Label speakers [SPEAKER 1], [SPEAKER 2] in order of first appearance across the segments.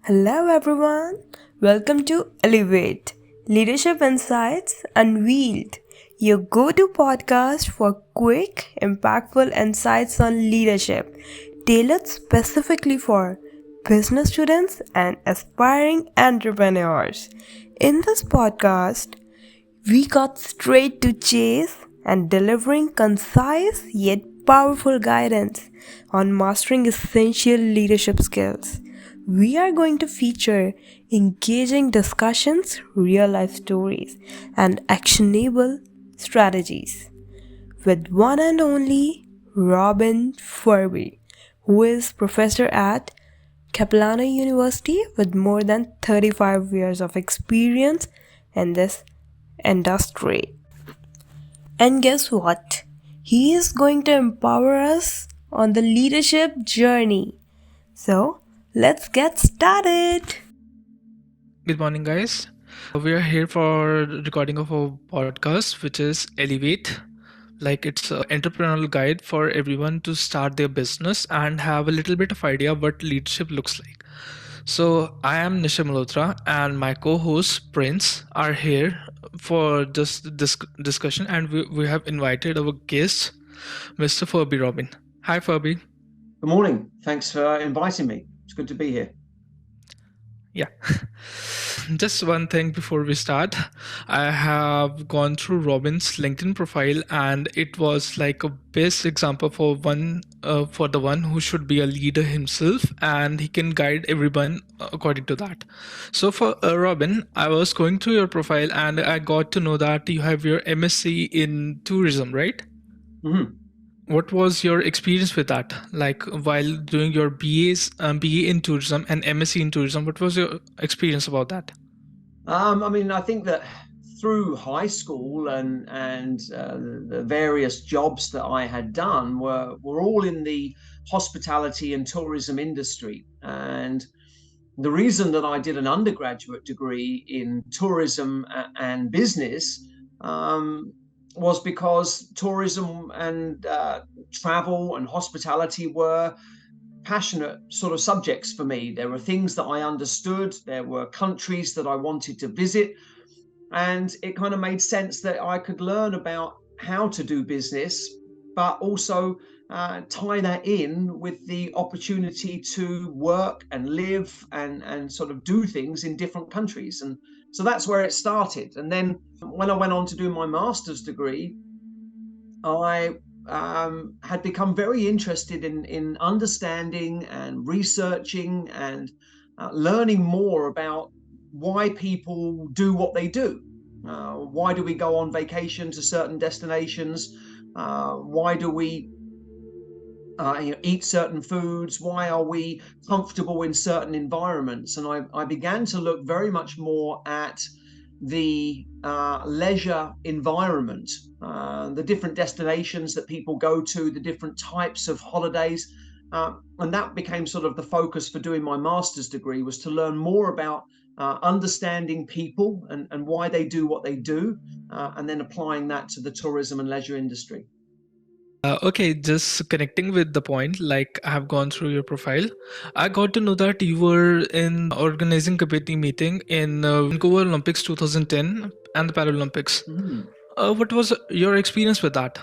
[SPEAKER 1] Hello, everyone. Welcome to Elevate Leadership Insights Unveiled, your go to podcast for quick, impactful insights on leadership, tailored specifically for business students and aspiring entrepreneurs. In this podcast, we got straight to chase and delivering concise yet powerful guidance on mastering essential leadership skills. We are going to feature engaging discussions, real life stories, and actionable strategies with one and only Robin Furby, who is professor at Capilano University with more than 35 years of experience in this industry. And guess what? He is going to empower us on the leadership journey. So, let's get started.
[SPEAKER 2] Good morning, guys. We are here for recording of a podcast, which is Elevate. Like it's an entrepreneurial guide for everyone to start their business and have a little bit of idea what leadership looks like. So I am Nishiv Malhotra and my co-host Prince are here for this discussion, and we have invited our guest, Mr. Furby Robin. Hi, Furby.
[SPEAKER 3] Good morning. Thanks for inviting me. It's good to be here.
[SPEAKER 2] Yeah. Just one thing before we start. I have gone through Robin's LinkedIn profile, and it was like a best example for the one who should be a leader himself, and he can guide everyone according to that. So for Robin, I was going through your profile, and I got to know that you have your MSc in tourism, right?
[SPEAKER 3] Mm-hmm.
[SPEAKER 2] What was your experience with that? Like while doing your BA in tourism and MSc in tourism, what was your experience about that?
[SPEAKER 3] I think that through high school and the various jobs that I had done were all in the hospitality and tourism industry. And the reason that I did an undergraduate degree in tourism and business was because tourism and travel and hospitality were passionate sort of subjects for me. There were things that I understood, there were countries that I wanted to visit, and it kind of made sense that I could learn about how to do business, but also tie that in with the opportunity to work and live and sort of do things in different countries. And so that's where it started. And then when I went on to do my master's degree, I had become very interested in understanding and researching and learning more about why people do what they do. Why do we go on vacation to certain destinations? Why do we eat certain foods? Why are we comfortable in certain environments? And I began to look very much more at the leisure environment, the different destinations that people go to, the different types of holidays. And that became sort of the focus for doing my master's degree, was to learn more about understanding people and why they do what they do, and then applying that to the tourism and leisure industry.
[SPEAKER 2] Okay, just connecting with the point, like I have gone through your profile. I got to know that you were in organizing committee meeting in Vancouver Olympics 2010 and the Paralympics. What was your experience with that?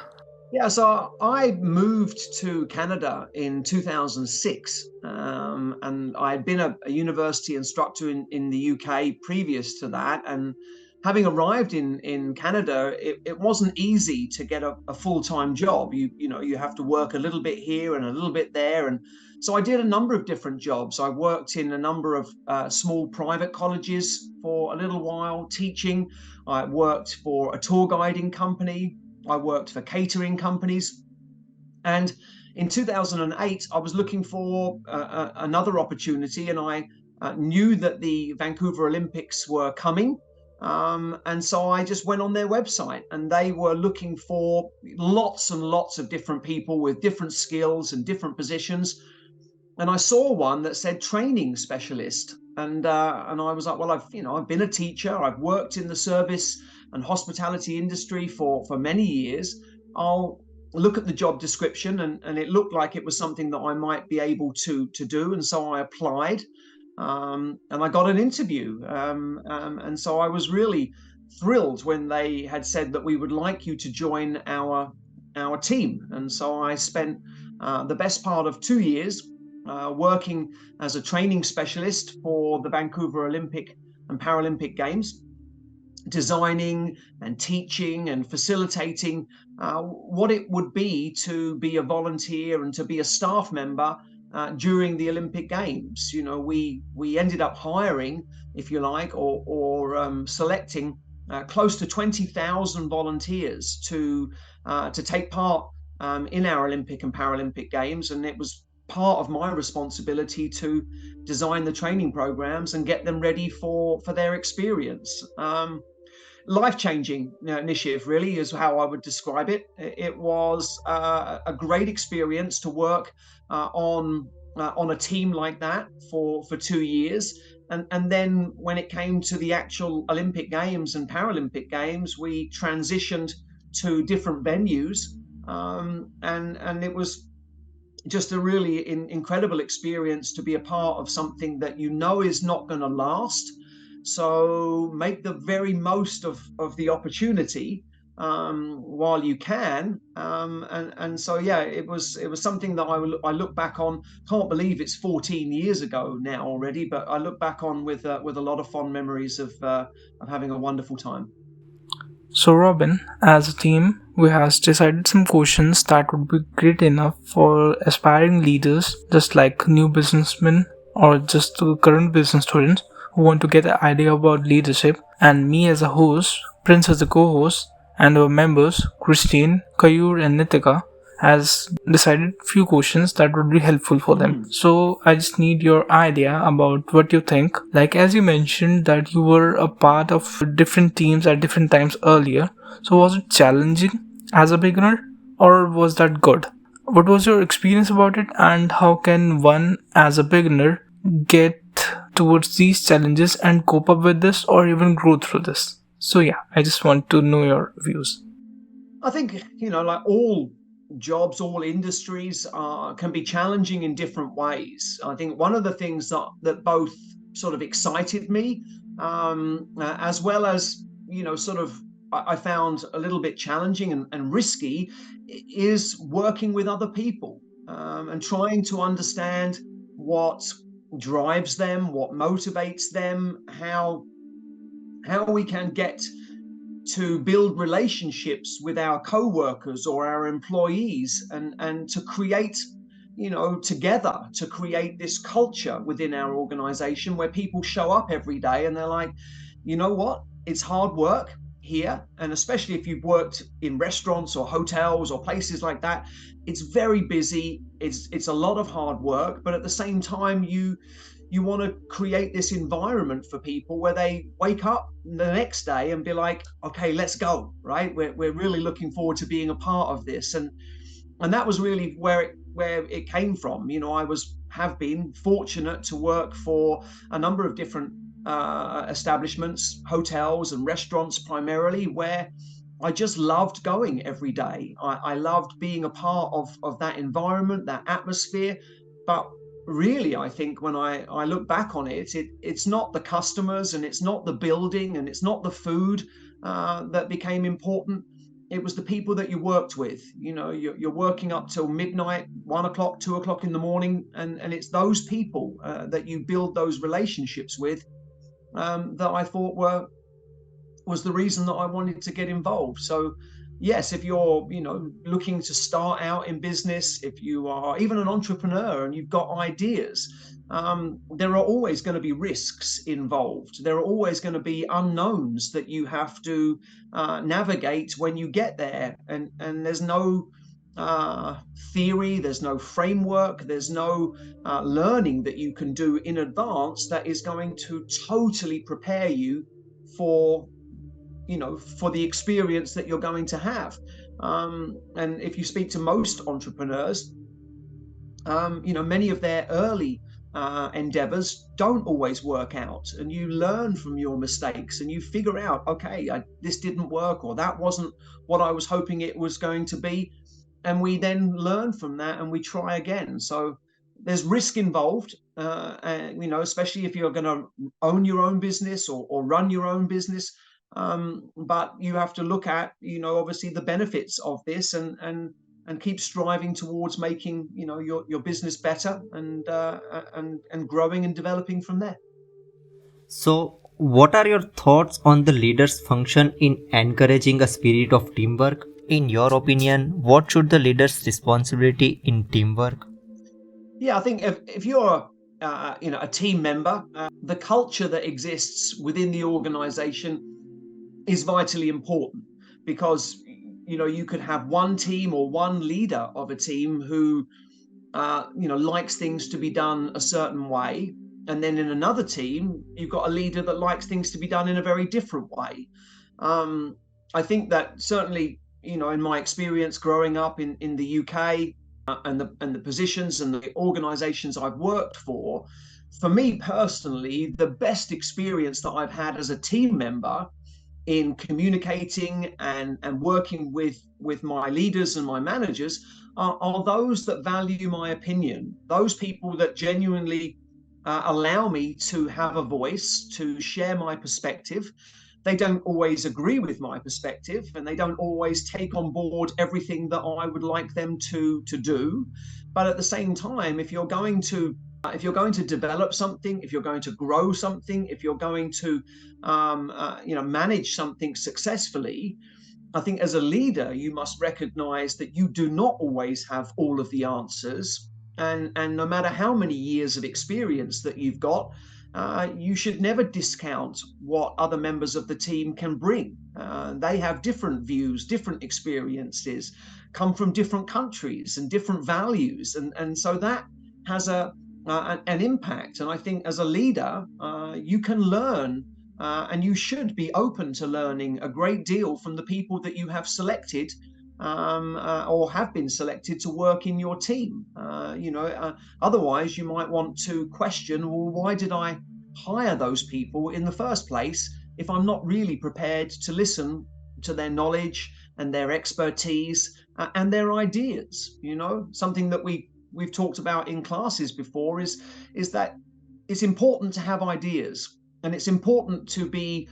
[SPEAKER 3] Yeah, so I moved to Canada in 2006, and I had been a university instructor in the UK previous to that. And having arrived in Canada, it wasn't easy to get a full-time job. You have to work a little bit here and a little bit there. And so I did a number of different jobs. I worked in a number of small private colleges for a little while teaching. I worked for a tour guiding company. I worked for catering companies. And in 2008, I was looking for another opportunity, and I knew that the Vancouver Olympics were coming. And so I just went on their website, and they were looking for lots and lots of different people with different skills and different positions. And I saw one that said training specialist, and I was like, well, I've been a teacher, I've worked in the service and hospitality industry for many years. I'll look at the job description, and it looked like it was something that I might be able to do, and so I applied. and I got an interview. And so I was really thrilled when they had said that we would like you to join our team. And so I spent the best part of 2 years working as a training specialist for the Vancouver Olympic and Paralympic Games, designing and teaching and facilitating what it would be a volunteer and to be a staff member during the Olympic Games. We ended up hiring, if you like, or selecting close to 20,000 volunteers to take part in our Olympic and Paralympic Games, and it was part of my responsibility to design the training programs and get them ready for their experience. Life-changing, Nishiv, really is how I would describe it. It was a great experience to work on a team like that for 2 years. And then when it came to the actual Olympic Games and Paralympic Games, we transitioned to different venues. And it was just a really incredible experience to be a part of something that is not going to last. So make the very most of the opportunity while you can. And so, yeah, it was something that I look back on. Can't believe it's 14 years ago now already, but I look back on with a lot of fond memories of having a wonderful time.
[SPEAKER 2] So, Robin, as a team, we have decided some questions that would be great enough for aspiring leaders, just like new businessmen or just the current business students who want to get an idea about leadership. And me as a host, Prince as a co-host, and our members, Christine, Keyur, and Nitika, has decided few questions that would be helpful for them. So I just need your idea about what you think. Like as you mentioned that you were a part of different teams at different times earlier. So was it challenging as a beginner or was that good? What was your experience about it and how can one as a beginner get towards these challenges and cope up with this or even grow through this? So yeah, I just want to know your views.
[SPEAKER 3] I think, like all jobs, all industries can be challenging in different ways. I think one of the things that both sort of excited me, as well as, sort of I found a little bit challenging and risky, is working with other people and trying to understand what drives them, what motivates them, how we can get to build relationships with our co-workers or our employees and to create together to create this culture within our organization where people show up every day and they're like, you know what, it's hard work here, and especially if you've worked in restaurants or hotels or places like that, it's very busy, it's a lot of hard work, but at the same time you want to create this environment for people where they wake up the next day and be like, okay, let's go, right? We're really looking forward to being a part of this. And that was really where it came from. I have been fortunate to work for a number of different establishments, hotels and restaurants primarily, where I just loved going every day. I loved being a part of that environment, that atmosphere. But really, I think when I look back on it's not the customers and it's not the building and it's not the food that became important. It was the people that you worked with. You're working up till midnight, 1 o'clock, 2 o'clock in the morning, and it's those people that you build those relationships with that I thought was the reason that I wanted to get involved. So yes, if you're looking to start out in business, if you are even an entrepreneur and you've got ideas, there are always going to be risks involved. There are always going to be unknowns that you have to navigate when you get there, and there's no theory, there's no framework, there's no learning that you can do in advance that is going to totally prepare you for for the experience that you're going to have. And if you speak to most entrepreneurs, many of their early endeavors don't always work out, and you learn from your mistakes and you figure out, okay, this didn't work, or that wasn't what I was hoping it was going to be, and we then learn from that and we try again. So there's risk involved, and, especially if you're going to own your own business or run your own business. But you have to look at, obviously the benefits of this, and keep striving towards making, your business better, and growing and developing from there.
[SPEAKER 4] So, what are your thoughts on the leader's function in encouraging a spirit of teamwork? In your opinion, what should the leader's responsibility in teamwork?
[SPEAKER 3] Yeah, I think if you're a team member, the culture that exists within the organization is vitally important, because you could have one team or one leader of a team who likes things to be done a certain way, and then in another team you've got a leader that likes things to be done in a very different way. um, I think that certainly, in my experience growing up in the UK, and the positions and the organizations I've worked for me personally, the best experience that I've had as a team member in communicating and working with my leaders and my managers are those that value my opinion, those people that genuinely allow me to have a voice, to share my perspective. They don't always agree with my perspective, and they don't always take on board everything that I would like them to do. But at the same time, if you're going to develop something, if you're going to grow something, if you're going to manage something successfully, I think as a leader, you must recognize that you do not always have all of the answers. And no matter how many years of experience that you've got, you should never discount what other members of the team can bring. They have different views, different experiences, come from different countries and different values. And so that has an impact. And I think as a leader, you can learn, and you should be open to learning a great deal from the people that you have selected, or have been selected to work in your team. Otherwise, you might want to question, well, why did I hire those people in the first place if I'm not really prepared to listen to their knowledge and their expertise, and their ideas? Something that we've talked about in classes before is that it's important to have ideas, and it's important to be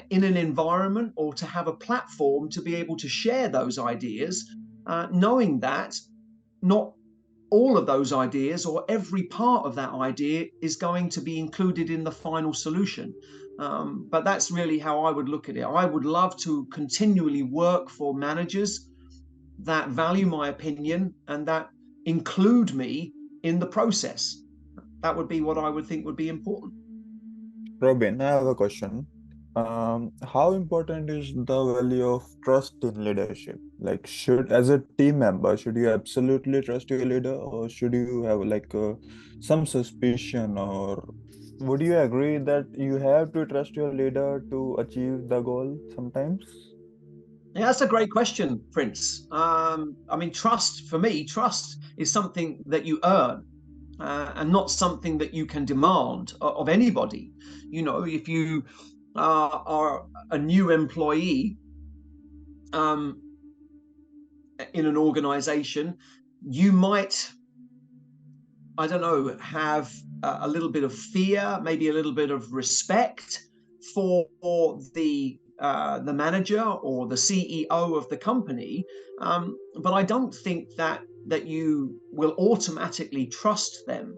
[SPEAKER 3] in an environment, or to have a platform to be able to share those ideas, knowing that not all of those ideas or every part of that idea is going to be included in the final solution. But that's really how I would look at it. I would love to continually work for managers that value my opinion and that include me in the process. That would be what I would think would be important.
[SPEAKER 5] Robin, I have a question. How important is the value of trust in leadership? Like, as a team member, should you absolutely trust your leader, or should you have some suspicion, or would you agree that you have to trust your leader to achieve the goal sometimes?
[SPEAKER 3] Yeah, that's a great question, Prince. Trust, for me, trust is something that you earn, and not something that you can demand of anybody. If you are a new employee in an organization, you might, I don't know, have a little bit of fear, maybe a little bit of respect for the manager or the CEO of the company, but I don't think that you will automatically trust them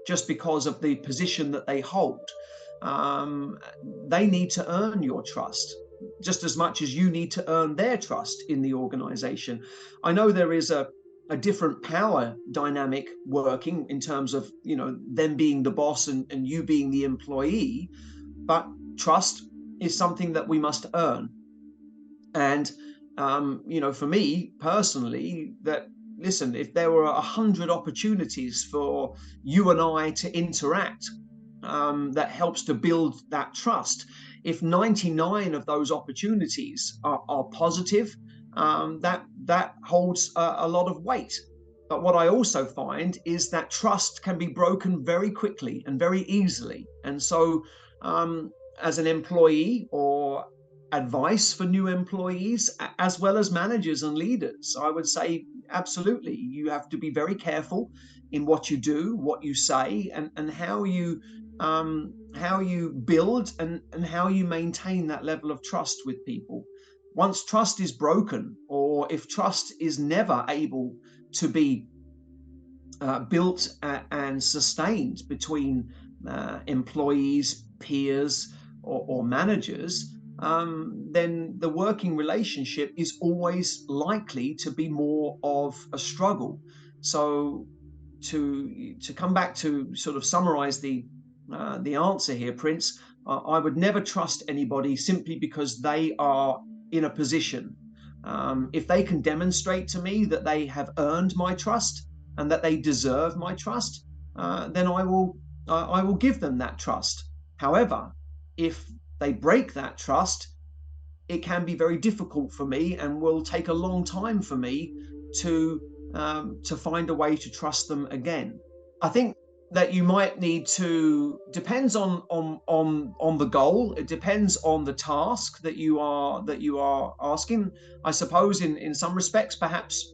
[SPEAKER 3] just because of the position that they hold. They need to earn your trust just as much as you need to earn their trust in the organization. I know there is a different power dynamic working in terms of them being the boss and you being the employee, but trust is something that we must earn. And for me personally, that, listen, if there were 100 opportunities for you and I to interact, that helps to build that trust, if 99 of those opportunities are positive, that holds a lot of weight. But what I also find is that trust can be broken very quickly and very easily. And so, as an employee, or advice for new employees, as well as managers and leaders, I would say absolutely, you have to be very careful in what you do, what you say, and how you build and how you maintain that level of trust with people. Once trust is broken, or if trust is never able to be built and sustained between employees, peers, or managers, then the working relationship is always likely to be more of a struggle. So to come back to sort of summarize the answer here, Prince, I would never trust anybody simply because they are in a position. If they can demonstrate to me that they have earned my trust and that they deserve my trust, then I will give them that trust. However, if they break that trust, it can be very difficult for me and will take a long time for me to find a way to trust them again. I think that you might need to, depends on the goal. It depends on the task that you are asking. I suppose in some respects, perhaps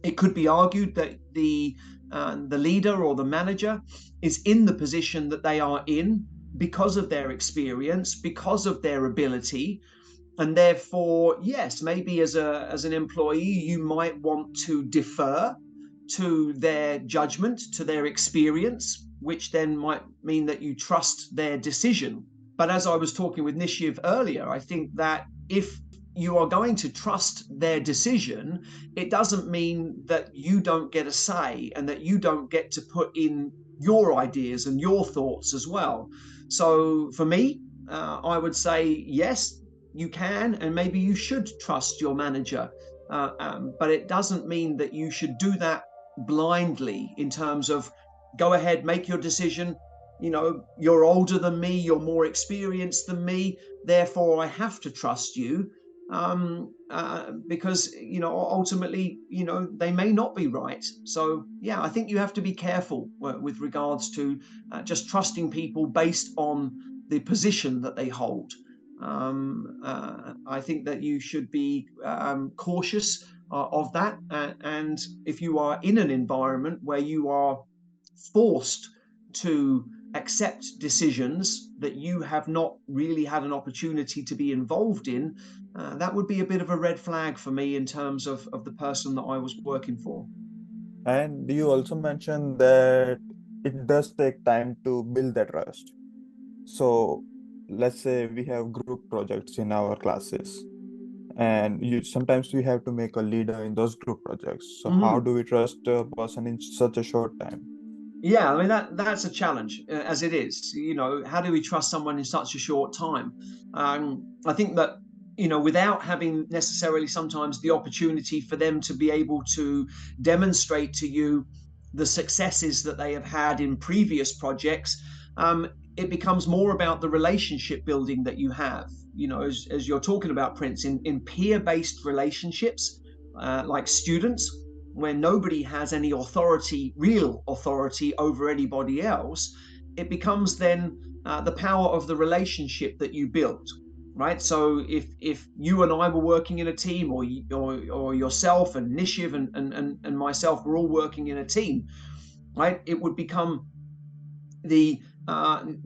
[SPEAKER 3] it could be argued that the leader or the manager is in the position that they are in because of their experience, because of their ability, and therefore, yes, maybe as an employee, you might want to defer to their judgment, to their experience, which then might mean that you trust their decision. But as I was talking with Nishiv earlier, I think that if you are going to trust their decision, it doesn't mean that you don't get a say and that you don't get to put in your ideas and your thoughts as well. So for me, I would say yes, you can, and maybe you should trust your manager, but it doesn't mean that you should do that blindly in terms of go ahead, make your decision. You're older than me, you're more experienced than me, therefore I have to trust you, because ultimately they may not be right. So yeah, I think you have to be careful with regards to just trusting people based on the position that they hold. I think that you should be cautious of that, and if you are in an environment where you are forced to accept decisions that you have not really had an opportunity to be involved in, that would be a bit of a red flag for me in terms of the person that I was working for.
[SPEAKER 5] And you also mentioned that it does take time to build that trust. So let's say we have group projects in our classes, and sometimes we have to make a leader in those group projects. So how do we trust a person in such a short time?
[SPEAKER 3] Yeah, I mean that's a challenge as it is. How do we trust someone in such a short time? I think that without having necessarily sometimes the opportunity for them to be able to demonstrate to you the successes that they have had in previous projects, it becomes more about the relationship building that you have. As you're talking about, Prince, in peer-based relationships, like students, where nobody has any real authority over anybody else, it becomes then the power of the relationship that you build, right? So if you and I were working in a team, or yourself and Nishiv and myself were all working in a team, right? It would become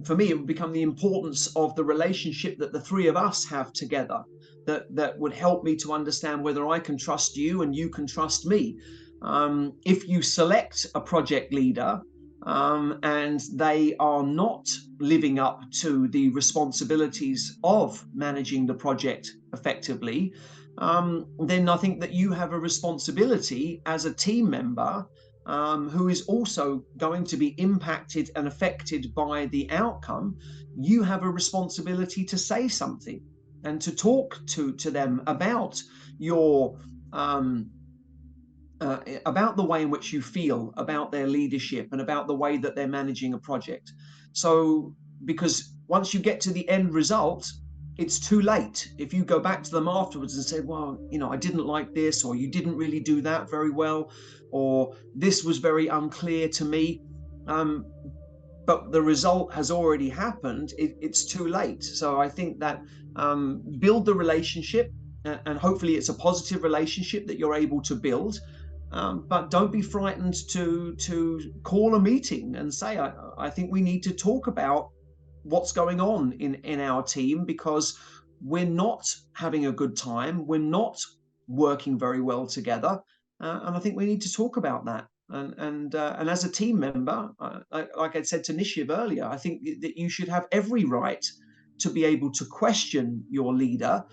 [SPEAKER 3] for me, it would become the importance of the relationship that the three of us have together, that would help me to understand whether I can trust you and you can trust me. If you select a project leader and they are not living up to the responsibilities of managing the project effectively, then I think that you have a responsibility as a team member who is also going to be impacted and affected by the outcome. You have a responsibility to say something and to talk to them about your about the way in which you feel about their leadership and about the way that they're managing a project. So, because once you get to the end result, it's too late. If you go back to them afterwards and say, well, I didn't like this, or you didn't really do that very well, or this was very unclear to me, but the result has already happened, it's too late. So I think that build the relationship, and hopefully it's a positive relationship that you're able to build. but don't be frightened to call a meeting and say, I think we need to talk about what's going on in our team, because we're not having a good time. We're not working very well together. And I think we need to talk about that. And as a team member, like I said to Nishiv earlier, I think that you should have every right to be able to question your leader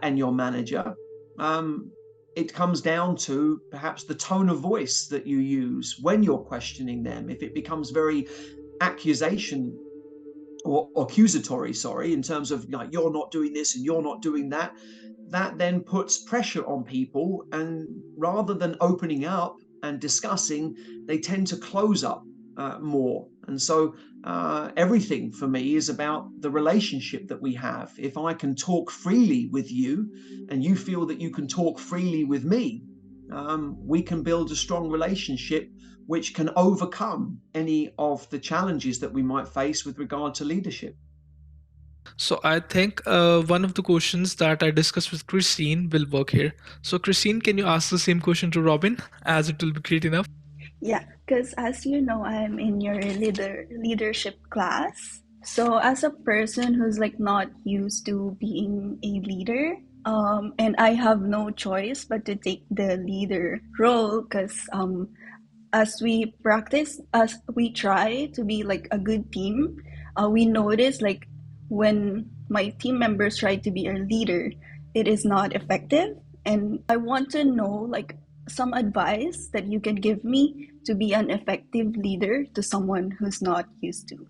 [SPEAKER 3] and your manager. It comes down to perhaps the tone of voice that you use when you're questioning them. If it becomes very accusation or accusatory, in terms of like, you're not doing this and you're not doing that, that then puts pressure on people, and rather than opening up and discussing, they tend to close up more. And so everything for me is about the relationship that we have. If I can talk freely with you and you feel that you can talk freely with me, we can build a strong relationship which can overcome any of the challenges that we might face with regard to leadership.
[SPEAKER 2] So I think one of the questions that I discussed with Christine will work here. So Christine, can you ask the same question to Robin, as it will be great enough?
[SPEAKER 6] Yeah, because as you know, I'm in your leadership class. So as a person who's like not used to being a leader, and I have no choice but to take the leader role, because as we practice, as we try to be like a good team, we notice like when my team members try to be a leader, it is not effective. And I want to know like some advice that you can give me to be an effective leader to someone who's not used to.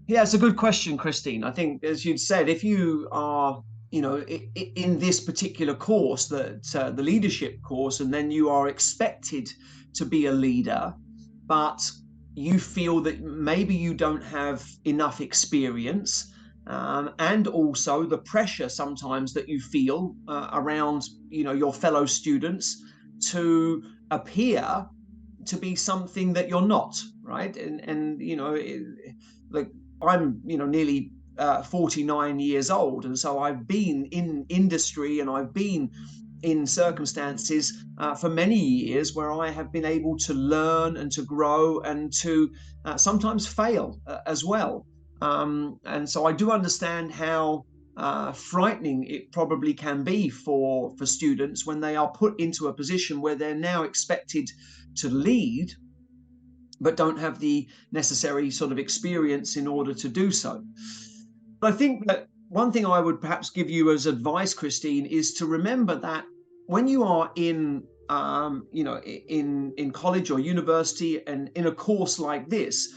[SPEAKER 3] Yeah, it's a good question, Christine. I think, as you'd said, if you are, in this particular course, that the leadership course, and then you are expected to be a leader, but you feel that maybe you don't have enough experience, and also the pressure sometimes that you feel around, your fellow students to appear to be something that you're not, right? And like I'm, nearly 49 years old, and so I've been in industry and I've been in circumstances for many years where I have been able to learn and to grow and to sometimes fail as well. And so I do understand how frightening it probably can be for students when they are put into a position where they're now expected to lead, but don't have the necessary sort of experience in order to do so. But I think that one thing I would perhaps give you as advice, Christine, is to remember that when you are in college or university and in a course like this,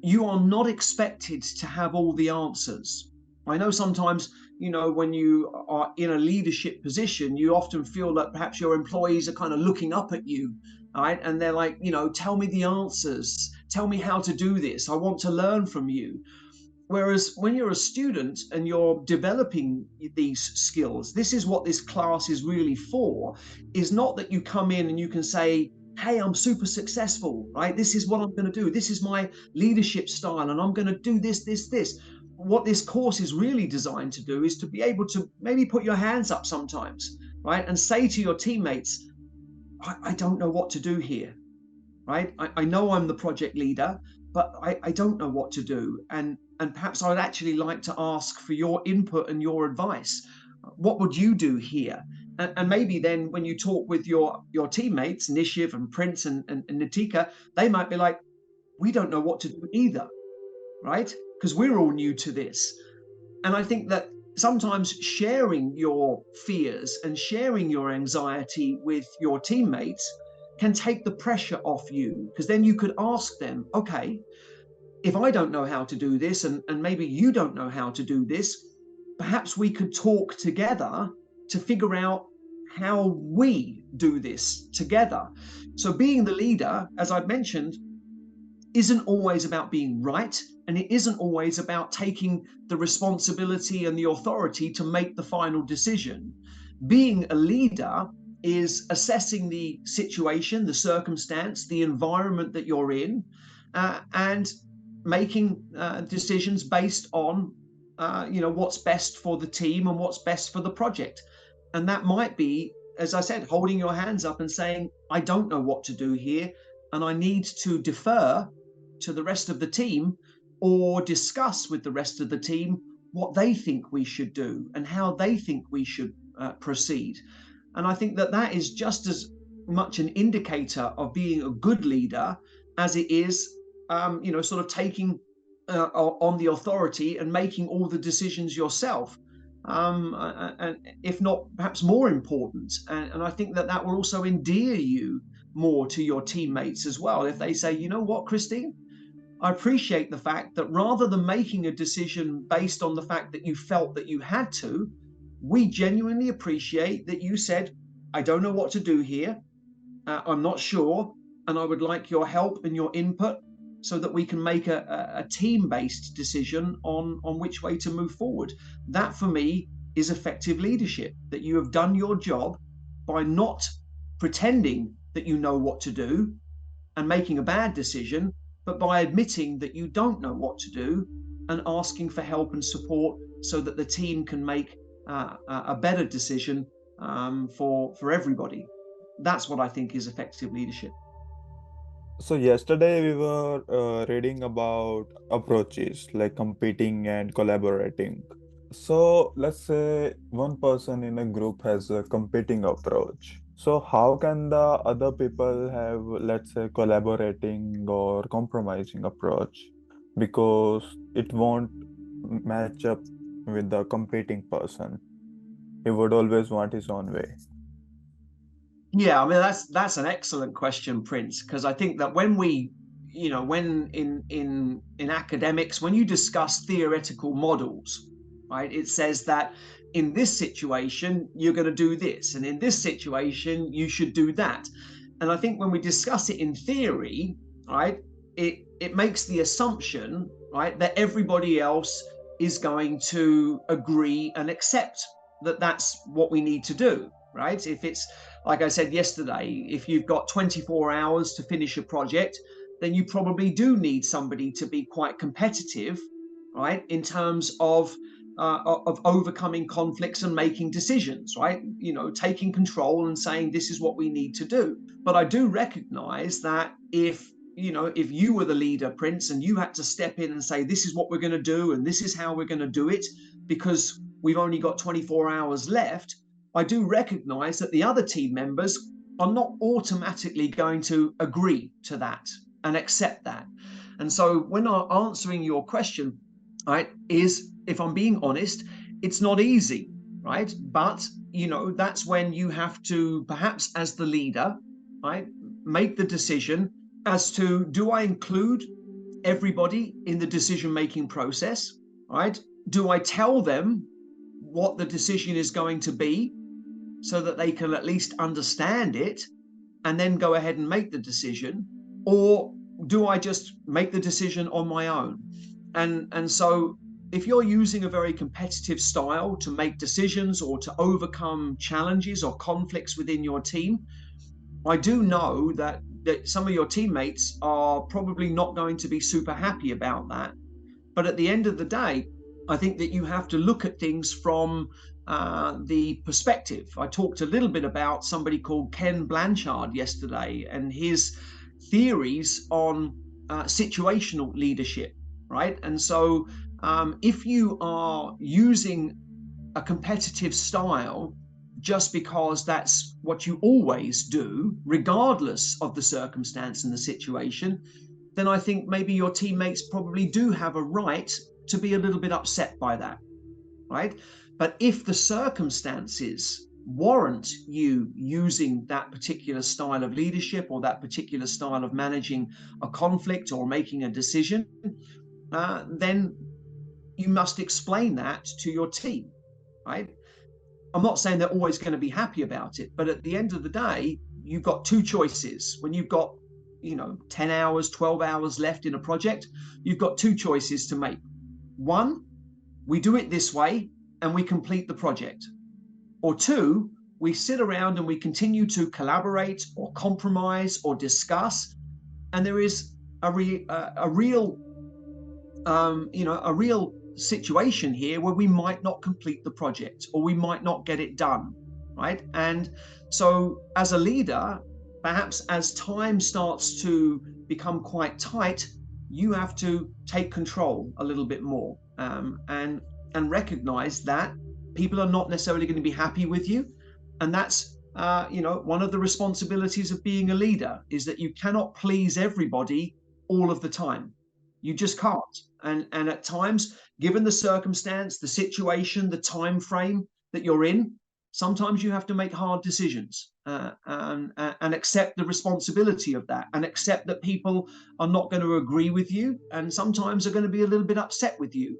[SPEAKER 3] you are not expected to have all the answers. I know sometimes, when you are in a leadership position, you often feel that perhaps your employees are kind of looking up at you, right? And they're like, tell me the answers, tell me how to do this. I want to learn from you. Whereas when you're a student and you're developing these skills, this is what this class is really for, is not that you come in and you can say, hey, I'm super successful, right? This is what I'm going to do. This is my leadership style, and I'm going to do this, this, this. What this course is really designed to do is to be able to maybe put your hands up sometimes, right? And say to your teammates, I don't know what to do here, right? I know I'm the project leader, but I don't know what to do. And perhaps I would actually like to ask for your input and your advice. What would you do here? And maybe then when you talk with your teammates, Nishiv and Prince and Nitika, they might be like, we don't know what to do either, right? Because we're all new to this. And I think that sometimes sharing your fears and sharing your anxiety with your teammates can take the pressure off you, because then you could ask them, okay, if I don't know how to do this and maybe you don't know how to do this, perhaps we could talk together to figure out how we do this together. So being the leader, as I've mentioned, isn't always about being right, and it isn't always about taking the responsibility and the authority to make the final decision. Being a leader is assessing the situation, the circumstance, the environment that you're in, and making decisions based on what's best for the team and what's best for the project. And that might be as I said, holding your hands up and saying, I don't know what to do here, and I need to defer to the rest of the team or discuss with the rest of the team what they think we should do and how they think we should proceed. And I think that that is just as much an indicator of being a good leader as it is, sort of taking on the authority and making all the decisions yourself. And if not perhaps more important. And I think that that will also endear you more to your teammates as well. If they say, you know what, Christine, I appreciate the fact that rather than making a decision based on the fact that you felt that you had to, we genuinely appreciate that you said, I don't know what to do here. I'm not sure. And I would like your help and your input so that we can make a team-based decision on which way to move forward. That for me is effective leadership, that you have done your job by not pretending that you know what to do and making a bad decision, but by admitting that you don't know what to do and asking for help and support so that the team can make a better decision for everybody. That's what I think is effective leadership.
[SPEAKER 5] So yesterday we were reading about approaches like competing and collaborating. So let's say one person in a group has a competing approach. So how can the other people have, let's say, collaborating or compromising approach? Because it won't match up with the competing person. He would always want his own way.
[SPEAKER 3] Yeah, I mean that's an excellent question, Prince, because I think that when we, when in academics, when you discuss theoretical models, right, it says that in this situation you're going to do this, and in this situation you should do that. And I think when we discuss it in theory, right, it makes the assumption, right, that everybody else is going to agree and accept that that's what we need to do, right? If it's, like I said yesterday, if you've got 24 hours to finish a project, then you probably do need somebody to be quite competitive, right, in terms of overcoming conflicts and making decisions, right? Taking control and saying this is what we need to do. But I do recognize that if you were the leader, Prince, and you had to step in and say this is what we're going to do and this is how we're going to do it because we've only got 24 hours left, I do recognize that the other team members are not automatically going to agree to that and accept that. And so when I'm answering your question, right, is, if I'm being honest, it's not easy, right? But, that's when you have to, perhaps as the leader, right, make the decision as to, do I include everybody in the decision-making process, right? Do I tell them what the decision is going to be so that they can at least understand it and then go ahead and make the decision? Or do I just make the decision on my own? And so if you're using a very competitive style to make decisions or to overcome challenges or conflicts within your team, I do know that some of your teammates are probably not going to be super happy about that. But at the end of the day, I think that you have to look at things from the perspective. I talked a little bit about somebody called Ken Blanchard yesterday and his theories on situational leadership, right? And so if you are using a competitive style just because that's what you always do, regardless of the circumstance and the situation, then I think maybe your teammates probably do have a right to be a little bit upset by that, right? But if the circumstances warrant you using that particular style of leadership or that particular style of managing a conflict or making a decision, then you must explain that to your team, right? I'm not saying they're always going to be happy about it, but at the end of the day, you've got two choices. When you've got 10 hours, 12 hours left in a project, you've got two choices to make. One, we do it this way and we complete the project. Or two, we sit around and we continue to collaborate or compromise or discuss, and there is a real situation here where we might not complete the project or we might not get it done. right? And so as a leader, perhaps as time starts to become quite tight, you have to take control a little bit more, and recognize that people are not necessarily going to be happy with you. And that's one of the responsibilities of being a leader is that you cannot please everybody all of the time. You just can't. And at times, given the circumstance, the situation, the time frame that you're in, sometimes you have to make hard decisions, and accept the responsibility of that, and accept that people are not going to agree with you, and sometimes are going to be a little bit upset with you.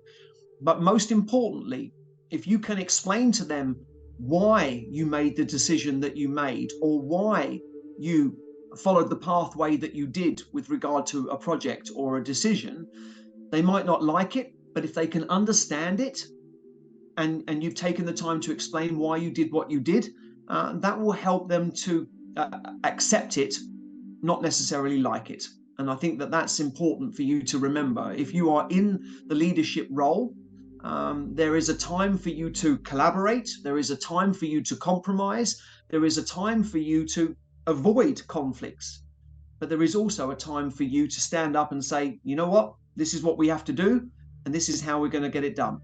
[SPEAKER 3] But most importantly, if you can explain to them why you made the decision that you made, or why you followed the pathway that you did with regard to a project or a decision, they might not like it, but if they can understand it, and you've taken the time to explain why you did what you did, that will help them to accept it, not necessarily like it. And I think that that's important for you to remember. If you are in the leadership role, there is a time for you to collaborate. There is a time for you to compromise. There is a time for you to avoid conflicts. But there is also a time for you to stand up and say, you know what, this is what we have to do, and this is how we're going to get it done.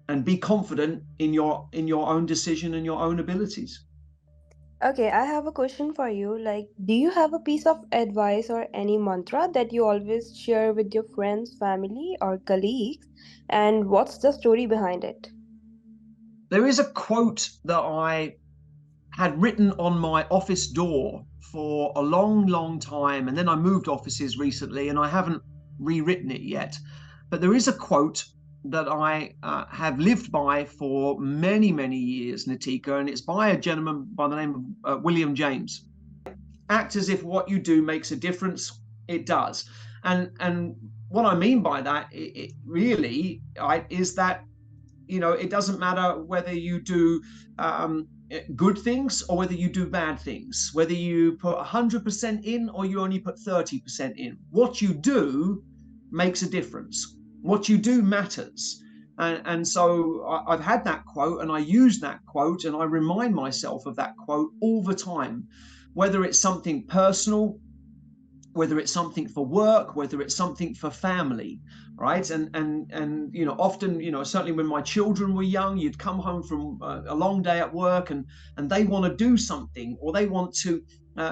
[SPEAKER 3] And be confident in your own decision and your own abilities.
[SPEAKER 1] Okay, I have a question for you. Like, do you have a piece of advice or any mantra that you always share with your friends, family, or colleagues? And what's the story behind it?
[SPEAKER 3] There is a quote that I had written on my office door for a long, long time, and then I moved offices recently, and I haven't rewritten it yet. But there is a quote that I have lived by for many, many years, Nitika, and it's by a gentleman by the name of William James. Act as if what you do makes a difference. It does. And what I mean by that, it really is that, it doesn't matter whether you do good things or whether you do bad things, whether you put 100% in or you only put 30% in. What you do makes a difference. What you do matters. And so I've had that quote, and I use that quote, and I remind myself of that quote all the time, whether it's something personal, whether it's something for work, whether it's something for family, right? And often, certainly when my children were young, you'd come home from a long day at work, and they want to do something, or they want to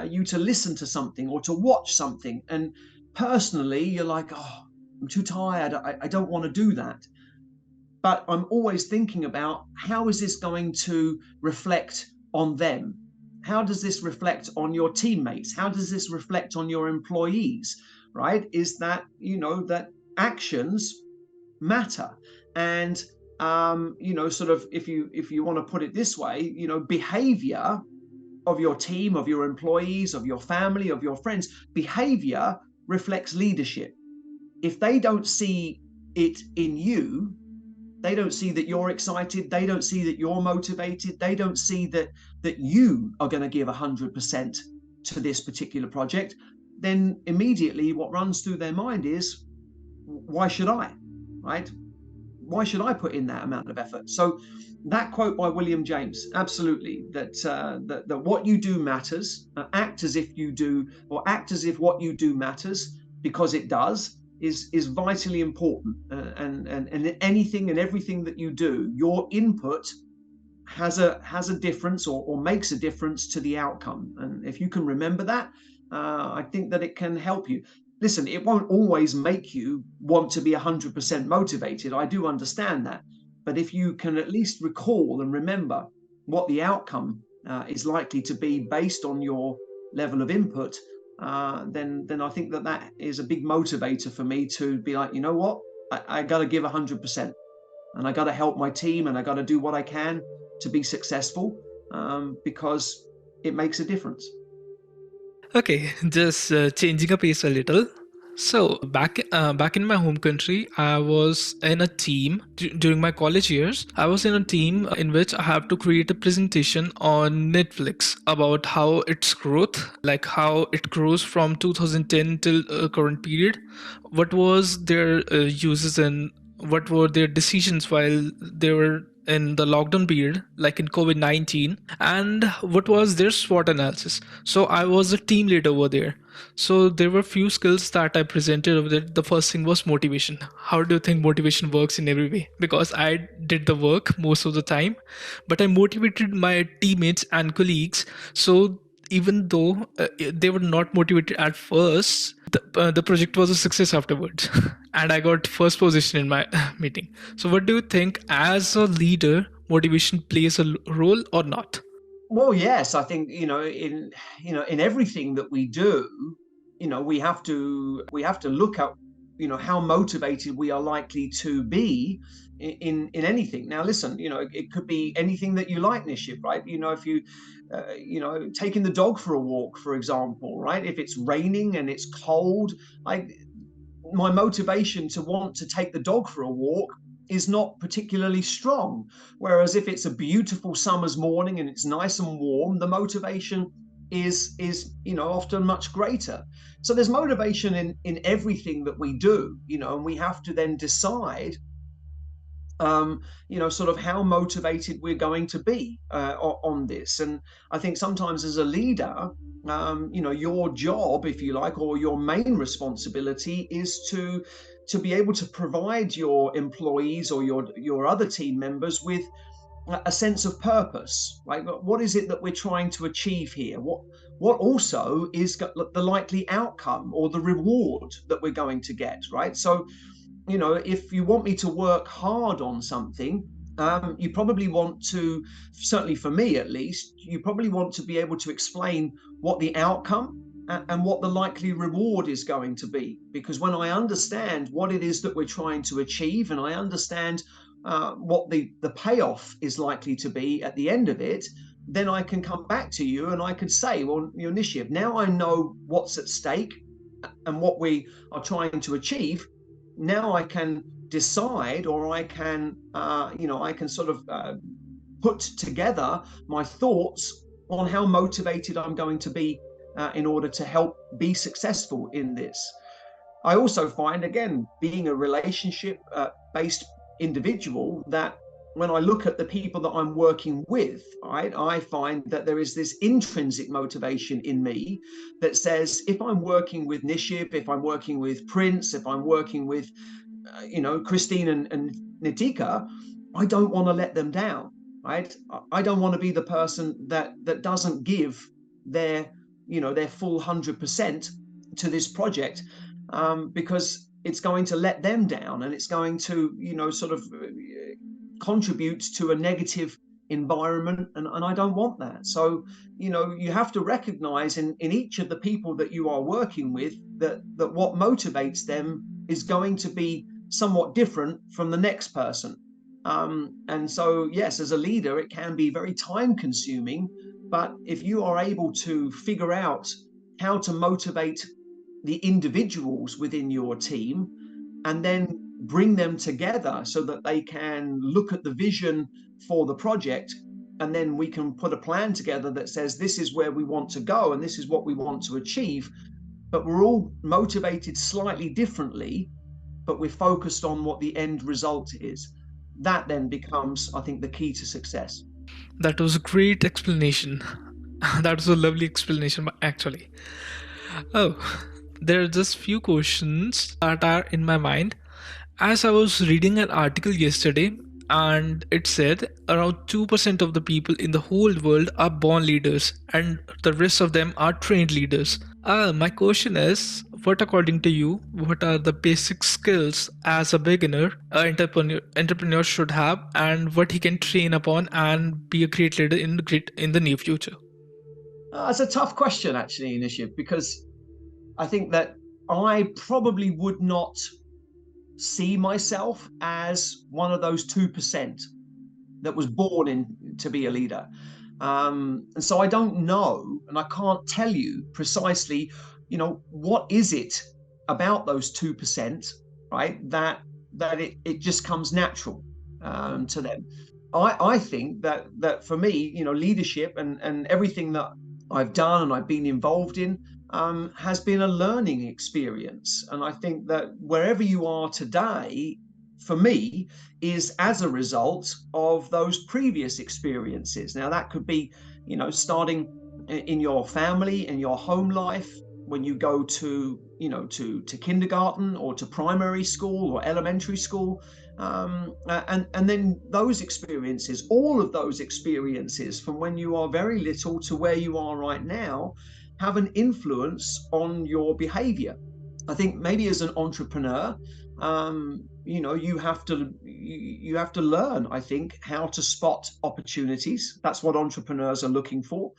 [SPEAKER 3] you to listen to something or to watch something, and personally you're like, oh, I'm too tired, I don't want to do that. But I'm always thinking about, how is this going to reflect on them? How does this reflect on your teammates? How does this reflect on your employees, right? Is that, that actions matter. And, sort of, if you want to put it this way, behavior of your team, of your employees, of your family, of your friends, behavior reflects leadership. If they don't see it in you, they don't see that you're excited, they don't see that you're motivated, they don't see that you are going to give 100% to this particular project, then immediately what runs through their mind is, why should I, right? Why should I put in that amount of effort? So that quote by William James, absolutely, that what you do matters. Act as if you do, or act as if what you do matters, because it does, is vitally important. And anything and everything that you do, your input has a difference, or makes a difference to the outcome. And if you can remember that, I think that it can help you. Listen, it won't always make you want to be 100% motivated. I do understand that. But if you can at least recall and remember what the outcome is likely to be based on your level of input, then I think that is a big motivator for me to be like, you know what, I got to give 100%, and I got to help my team, and I got to do what I can to be successful, because it makes a difference.
[SPEAKER 2] Okay, just changing a pace a little. So back in my home country, I was in a team during my college years. I was in a team in which I have to create a presentation on Netflix about how its growth, like how it grows from 2010 till current period. What was their uses, and what were their decisions while they were in the lockdown period, like in COVID-19, and what was their SWOT analysis. So I was a team leader over there. So there were few skills that I presented over there. The first thing was motivation. How do you think motivation works in every way? Because I did the work most of the time, but I motivated my teammates and colleagues. So even though they were not motivated at first, the project was a success afterwards, and I got first position in my meeting. So, what do you think, as a leader, motivation plays a role or not?
[SPEAKER 3] Well, yes, I think in everything that we do, we have to look at how motivated we are likely to be in anything. Now, listen, it could be anything that you like, Nishiv, right? If you taking the dog for a walk, for example, right? If it's raining and it's cold, my motivation to want to take the dog for a walk is not particularly strong. Whereas if it's a beautiful summer's morning and it's nice and warm, the motivation is often much greater. So there's motivation in everything that we do, and we have to then decide sort of how motivated we're going to be on this. And I think sometimes as a leader, your job, if you like, or your main responsibility is to be able to provide your employees or your other team members with a sense of purpose, right? What is it that we're trying to achieve here? What also is the likely outcome or the reward that we're going to get, right? So if you want me to work hard on something, you probably want to, certainly for me at least, you probably want to be able to explain what the outcome and what the likely reward is going to be. Because when I understand what it is that we're trying to achieve, and I understand what the payoff is likely to be at the end of it, then I can come back to you and I could say, well, Nishiv, now I know what's at stake and what we are trying to achieve. Now I can decide, or I can sort of put together my thoughts on how motivated I'm going to be in order to help be successful in this. I also find, again, being a relationship based individual, that when I look at the people that I'm working with, right, I find that there is this intrinsic motivation in me that says, if I'm working with Nishiv, if I'm working with Prince, if I'm working with, Christine and Nitika, I don't want to let them down, right? I don't want to be the person that doesn't give their full 100% to this project, because it's going to let them down, and it's going to, sort of contributes to a negative environment, and I don't want that. So you have to recognize in each of the people that you are working with that what motivates them is going to be somewhat different from the next person. And so yes, as a leader, it can be very time consuming, but if you are able to figure out how to motivate the individuals within your team and then bring them together so that they can look at the vision for the project, and then we can put a plan together that says this is where we want to go and this is what we want to achieve, but we're all motivated slightly differently, but we're focused on what the end result is. That then becomes, I think, the key to success.
[SPEAKER 2] That was a great explanation. That was a lovely explanation, actually. Oh, there are just few questions that are in my mind. As I was reading an article yesterday, and it said around 2% of the people in the whole world are born leaders, and the rest of them are trained leaders. My question is, what according to you, what are the basic skills as a beginner, entrepreneur should have, and what he can train upon and be a great leader in the near future?
[SPEAKER 3] It's a tough question, actually, Nishiv, because I think that I probably would not see myself as one of those 2% that was born in to be a leader. And so I don't know, and I can't tell you precisely, what is it about those 2%, right, that it just comes natural to them. I think that for me, leadership and everything that I've done and I've been involved in has been a learning experience. And I think that wherever you are today, for me, is as a result of those previous experiences. Now, that could be, starting in your family, in your home life, when you go to, to kindergarten or to primary school or elementary school. And then those experiences, all of those experiences from when you are very little to where you are right now, have an influence on your behavior. I think maybe as an entrepreneur, you have to learn, I think, how to spot opportunities. That's what entrepreneurs are looking for,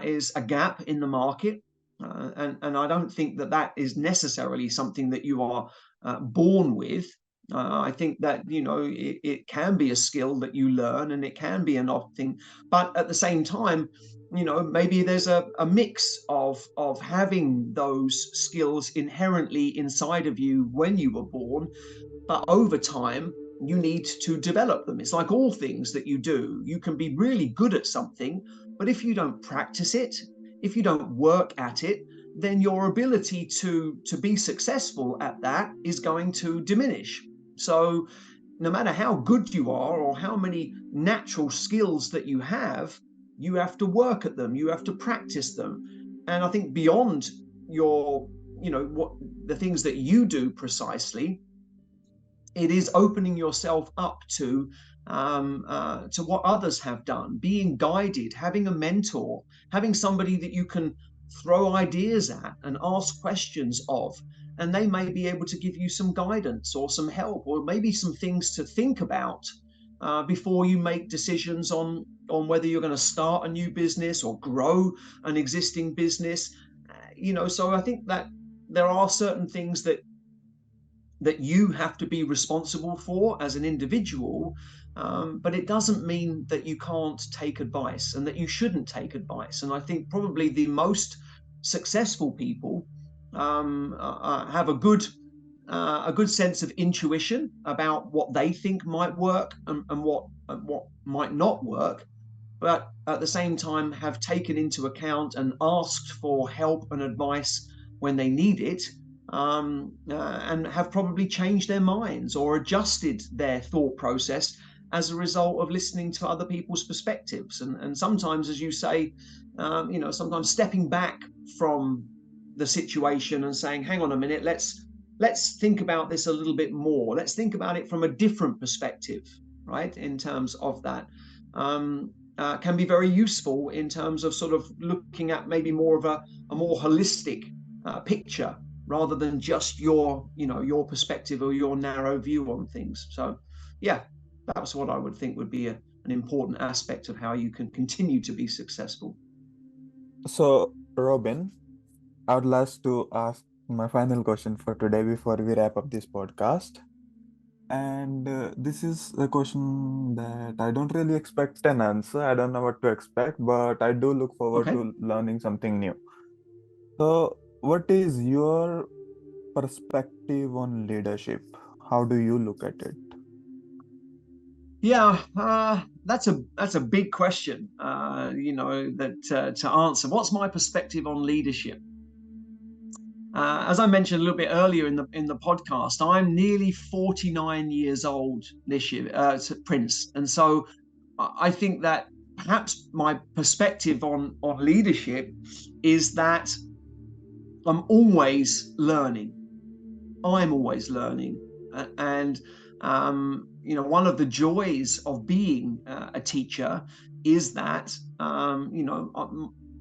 [SPEAKER 3] is a gap in the market. And I don't think that is necessarily something that you are born with. I think that it can be a skill that you learn, and it can be an thing. But at the same time, maybe there's a mix of having those skills inherently inside of you when you were born, but over time you need to develop them. It's like all things that you do. You can be really good at something, but if you don't practice it, if you don't work at it, then your ability to be successful at that is going to diminish. So no matter how good you are or how many natural skills that you have to work at them, you have to practice them. And I think beyond your, what the things that you do precisely, it is opening yourself up to what others have done, being guided, having a mentor, having somebody that you can throw ideas at and ask questions of, and they may be able to give you some guidance or some help, or maybe some things to think about before you make decisions on whether you're going to start a new business or grow an existing business. So I think that there are certain things that you have to be responsible for as an individual, but it doesn't mean that you can't take advice and that you shouldn't take advice. And I think probably the most successful people have a good sense of intuition about what they think might work and what might not work, but at the same time have taken into account and asked for help and advice when they need it, and have probably changed their minds or adjusted their thought process as a result of listening to other people's perspectives. And sometimes, as you say, sometimes stepping back from the situation and saying, hang on a minute, let's think about this a little bit more. Let's think about it from a different perspective, right? In terms of that, can be very useful in terms of sort of looking at maybe more of a more holistic picture, rather than just your perspective or your narrow view on things. So yeah, that's what I would think would be an important aspect of how you can continue to be successful.
[SPEAKER 5] So, Robin, I would like to ask my final question for today before we wrap up this podcast. And this is a question that I don't really expect an answer. I don't know what to expect, but I do look forward
[SPEAKER 3] Okay.
[SPEAKER 5] to learning something new. So, what is your perspective on leadership? How do you look at it?
[SPEAKER 3] Yeah, that's a big question. That to answer. What's my perspective on leadership? As I mentioned a little bit earlier in the podcast, I'm nearly 49 years old, Nishiv, Prince, and so I think that perhaps my perspective on leadership is that I'm always learning. I'm always learning, and one of the joys of being a teacher is that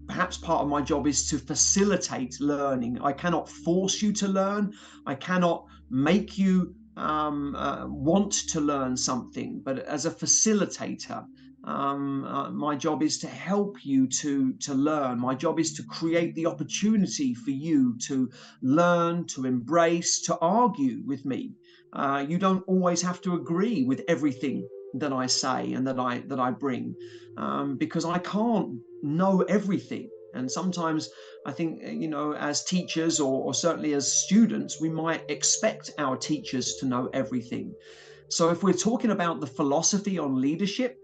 [SPEAKER 3] perhaps part of my job is to facilitate learning. I cannot force you to learn. I cannot make you want to learn something, but as a facilitator, my job is to help you to learn. My job is to create the opportunity for you to learn, to embrace, to argue with me. You don't always have to agree with everything that I say and that I bring, because I can't know everything. And sometimes I think, as teachers or certainly as students, we might expect our teachers to know everything. So if we're talking about the philosophy on leadership,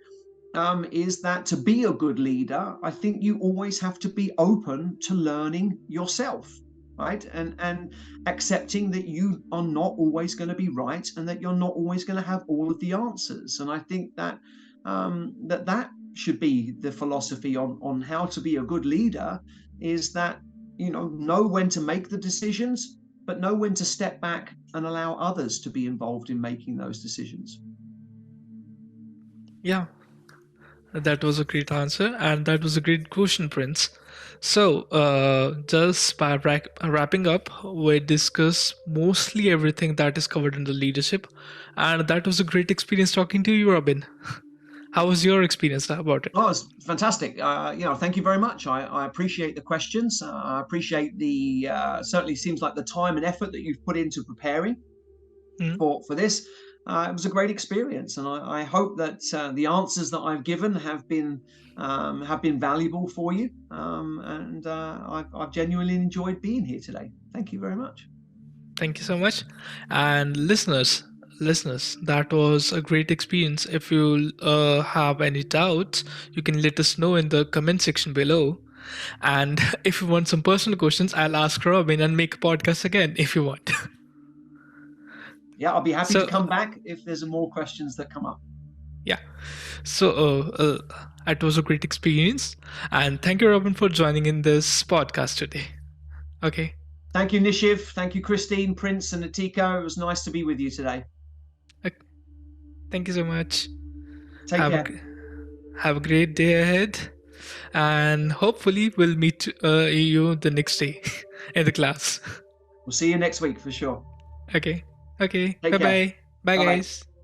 [SPEAKER 3] is that to be a good leader, I think you always have to be open to learning yourself. right? And accepting that you are not always going to be right, and that you're not always going to have all of the answers. And I think that that should be the philosophy on how to be a good leader, is that know when to make the decisions, but know when to step back and allow others to be involved in making those decisions.
[SPEAKER 2] Yeah, that was a great answer, and that was a great question, Prince. So, just by wrapping up, we discussed mostly everything that is covered in the leadership, and that was a great experience talking to you, Robin. How was your experience about it?
[SPEAKER 3] Oh, it's fantastic. Thank you very much. I appreciate the questions. I appreciate the certainly seems like the time and effort that you've put into preparing
[SPEAKER 2] Mm.
[SPEAKER 3] for this. It was a great experience, and I hope that the answers that I've given have been valuable for you. And I've genuinely enjoyed being here today. Thank you very much.
[SPEAKER 2] Thank you so much. And listeners, that was a great experience. If you have any doubts, you can let us know in the comment section below. And if you want some personal questions, I'll ask Robin and make a podcast again if you want.
[SPEAKER 3] Yeah, I'll be happy
[SPEAKER 2] So,
[SPEAKER 3] to come back if there's more questions that come up.
[SPEAKER 2] yeah. So it was a great experience. And thank you, Robin, for joining in this podcast today. Okay.
[SPEAKER 3] Thank you, Nishiv. Thank you, Christine, Prince, and Nitika. It was nice to be with you today.
[SPEAKER 2] Thank you so much.
[SPEAKER 3] Take care.
[SPEAKER 2] Have a great day ahead. And hopefully we'll meet you the next day in the class.
[SPEAKER 3] We'll see you next week for sure.
[SPEAKER 2] Okay.
[SPEAKER 3] Take
[SPEAKER 2] Bye-bye.
[SPEAKER 3] care.
[SPEAKER 2] Bye,
[SPEAKER 3] Bye-bye.
[SPEAKER 2] guys.